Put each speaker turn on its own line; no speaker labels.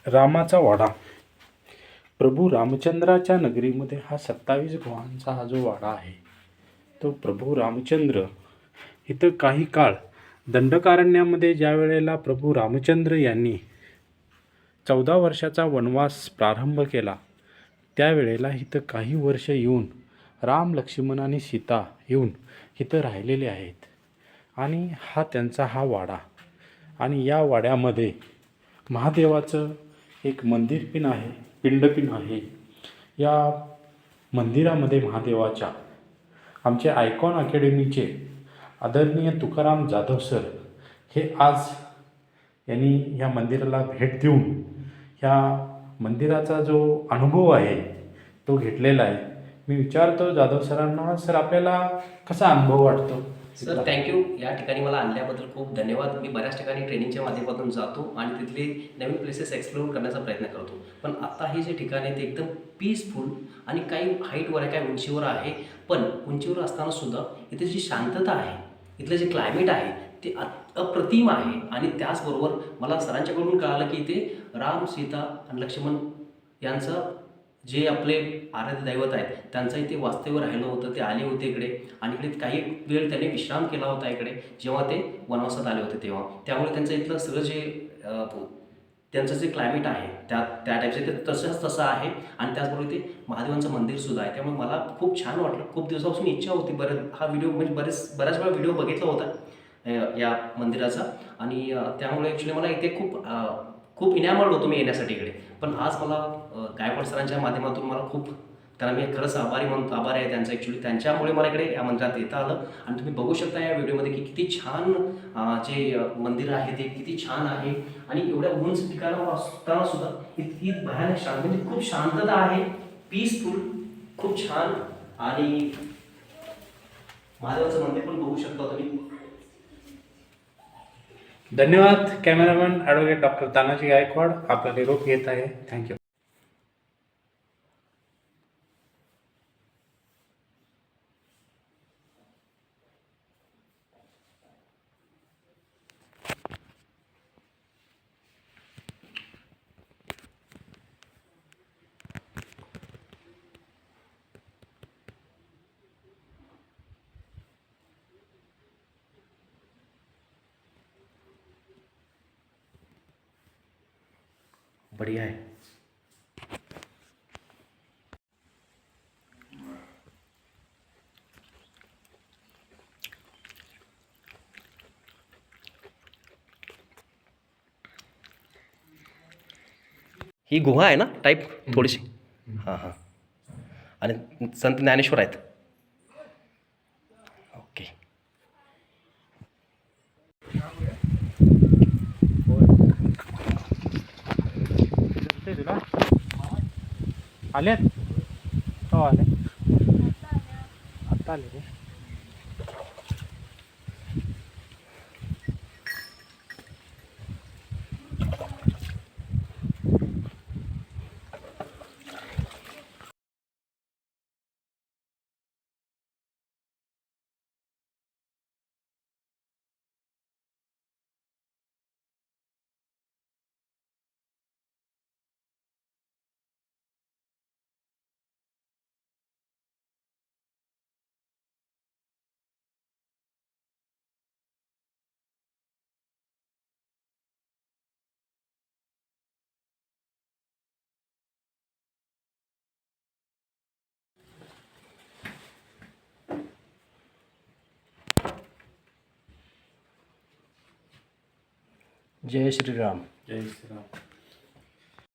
रामाचा वाडा. प्रभू रामचंद्राच्या नगरीमध्ये हा 27 गुहांचा हा जो वाडा आहे, तो प्रभू रामचंद्र इथं काही काळ दंडकारण्यामध्ये ज्या वेळेला प्रभू रामचंद्र यांनी 14 वर्षाचा वनवास प्रारंभ केला, त्यावेळेला इथं काही वर्ष येऊन राम, लक्ष्मण आणि सीता येऊन इथं राहिलेले आहेत. आणि हा त्यांचा हा वाडा. आणि या वाड्यामध्ये महादेवाचं एक मंदिर पण आहे, पिंड पण आहे. या मंदिरामध्ये महादेवाच्या आमचे आयकॉन अकॅडमीचे आदरणीय तुकाराम जाधव सर हे आज यांनी या मंदिराला भेट देऊन ह्या मंदिराचा जो अनुभव आहे तो घेतलेला आहे. मी विचारतो जाधव सरांना, सर आपल्याला कसा अनुभव वाटतो?
Sir thank you. या ठिकाणी मला आणल्याबद्दल खूप धन्यवाद. मी बऱ्याच ठिकाणी ट्रेनिंगच्या माध्यमातून जातो आणि तिथले नवीन प्लेसेस एक्सप्लोर करण्याचा प्रयत्न करतो. पण आता हे जे ठिकाण आहे ते एकदम पीसफुल आणि काही हाईटवर आहे, काही उंचीवर आहे. पण उंचीवर असतानासुद्धा इथे जी शांतता आहे, इथलं जे क्लायमेट आहे ते अप्रतिम आहे. आणि त्याचबरोबर मला सरांच्याकडून कळालं की इथे राम, सीता आणि लक्ष्मण यांचं जे आपले आराध्य दैवत आहेत त्यांचं इथे वास्तव्य राहिलं होतं. ते आले होते इकडे आणि इकडे काही वेळ त्यांनी विश्राम केला होता इकडे, जेव्हा ते वनवासात आले होते तेव्हा. त्यामुळे त्यांचं इथलं सगळं जे त्यांचं जे क्लायमेट आहे त्या टाईपचं ते तसं आहे. आणि त्याचबरोबर इथे महादेवांचं मंदिरसुद्धा आहे. त्यामुळे मला खूप छान वाटलं. खूप दिवसापासून इच्छा होती. हा व्हिडिओ म्हणजे बऱ्याच वेळा व्हिडिओ बघितला होता या मंदिराचा. आणि त्यामुळे ॲक्च्युली मला इथे खूप इनॅमर्ड होतो मी येण्यासाठी इकडे. पण आज मला गायकवाड सरांच्या माध्यमातून मला खूप, त्यांना मी खरंच आभार आहे त्यांचं. ॲक्च्युली त्यांच्यामुळे मला इकडे या मंदिरात येता आलं. आणि तुम्ही बघू शकता या व्हिडिओमध्ये की किती छान जे मंदिर आहे ते किती छान आहे. आणि एवढ्या उंच ठिकाणावर असताना सुद्धा इतकी भयानक शांत, म्हणजे खूप शांतता आहे, पीसफुल, खूप छान. आणि महादेवाचं मंदिर पण बघू शकता तुम्ही.
धन्यवाद. Cameraman advocate doctor Tanaji Gaikwad आपला निरोप घेत आहे. थँक्यू. बढ़िया है.
ही गुहा आहे ना टाईप थोडीशी. हां हां. आणि संत ज्ञानेश्वर आहेत. ओके.
तुला आलेत? हो आले. आत्ता आले रे.
जय श्रीराम.
जय श्रीराम.